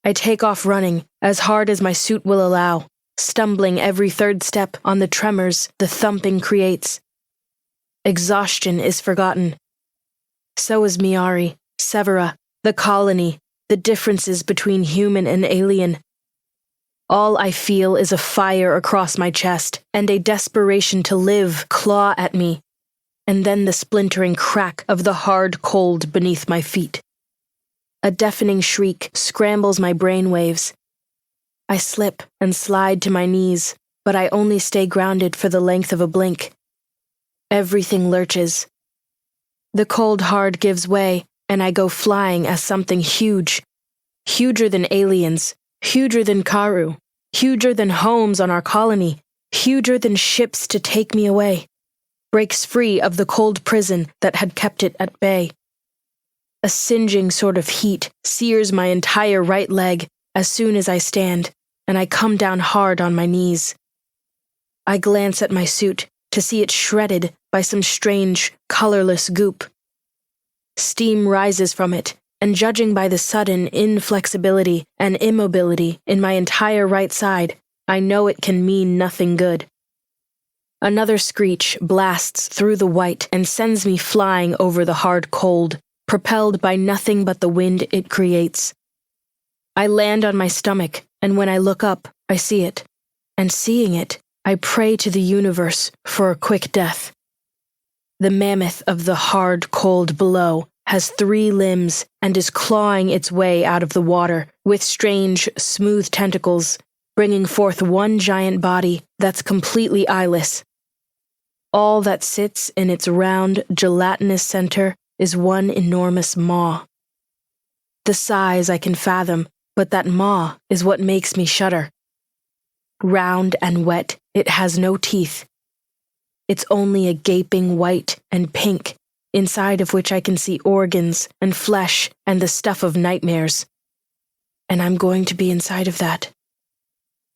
I take off running as hard as my suit will allow, stumbling every third step on the tremors the thumping creates. Exhaustion is forgotten. So is Miari, Severa, the colony, the differences between human and alien. All I feel is a fire across my chest and a desperation to live claw at me, and then the splintering crack of the hard cold beneath my feet. A deafening shriek scrambles my brainwaves. I slip and slide to my knees, but I only stay grounded for the length of a blink. Everything lurches. The cold hard gives way, and I go flying as something huge. Huger than aliens, huger than Karu, huger than homes on our colony, huger than ships to take me away. Breaks free of the cold prison that had kept it at bay. A singeing sort of heat sears my entire right leg as soon as I stand, and I come down hard on my knees. I glance at my suit to see it shredded by some strange, colorless goop. Steam rises from it, and judging by the sudden inflexibility and immobility in my entire right side, I know it can mean nothing good. Another screech blasts through the white and sends me flying over the hard cold, propelled by nothing but the wind it creates. I land on my stomach, and when I look up, I see it. And seeing it, I pray to the universe for a quick death. The mammoth of the hard cold below has 3 limbs and is clawing its way out of the water with strange, smooth tentacles, bringing forth one giant body that's completely eyeless. All that sits in its round, gelatinous center is one enormous maw. The size I can fathom, but that maw is what makes me shudder. Round and wet, it has no teeth. It's only a gaping white and pink, inside of which I can see organs and flesh and the stuff of nightmares. And I'm going to be inside of that.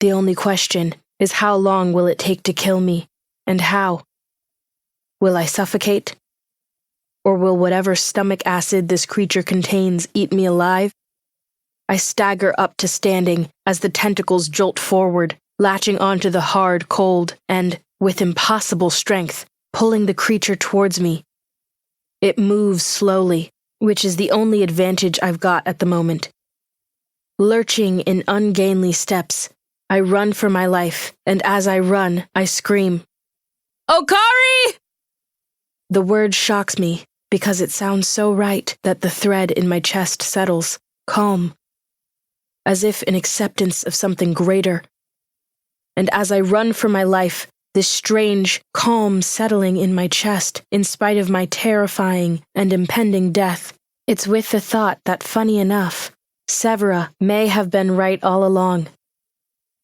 The only question is how long will it take to kill me, and how? Will I suffocate? Or will whatever stomach acid this creature contains eat me alive? I stagger up to standing as the tentacles jolt forward, latching onto the hard cold and, with impossible strength, pulling the creature towards me. It moves slowly, which is the only advantage I've got at the moment. Lurching in ungainly steps, I run for my life, and as I run, I scream, "Okari!" The word shocks me, because it sounds so right that the thread in my chest settles, calm, as if in acceptance of something greater. And as I run for my life, this strange, calm settling in my chest, in spite of my terrifying and impending death, it's with the thought that, funny enough, Severa may have been right all along.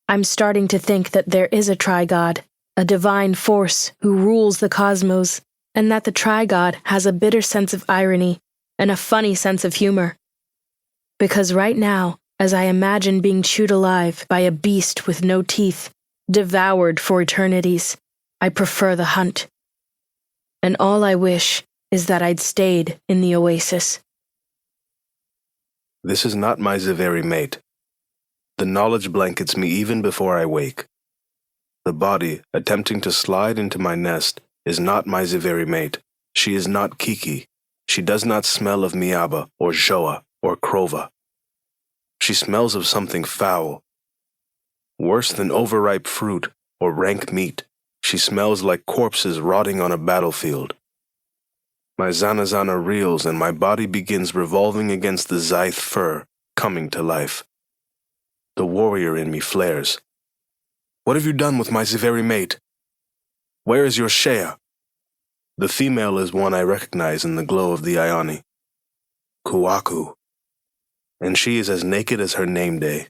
I'm starting to think that there is a tri-god, a divine force who rules the cosmos, and that the tri-god has a bitter sense of irony and a funny sense of humor. Because right now, as I imagine being chewed alive by a beast with no teeth, devoured for eternities, I prefer the hunt. And all I wish is that I'd stayed in the oasis. This is not my Xiveri mate. The knowledge blankets me even before I wake. The body attempting to slide into my nest is not my Xiveri mate. She is not Kiki. She does not smell of Miaba or Joa or Krova. She smells of something foul. Worse than overripe fruit or rank meat, she smells like corpses rotting on a battlefield. My Zanazana reels and my body begins revolving against the Zythe fur, coming to life. The warrior in me flares. What have you done with my Xiveri mate? Where is your Shea? The female is one I recognize in the glow of the Ioni. Kuaku. And she is as naked as her name day.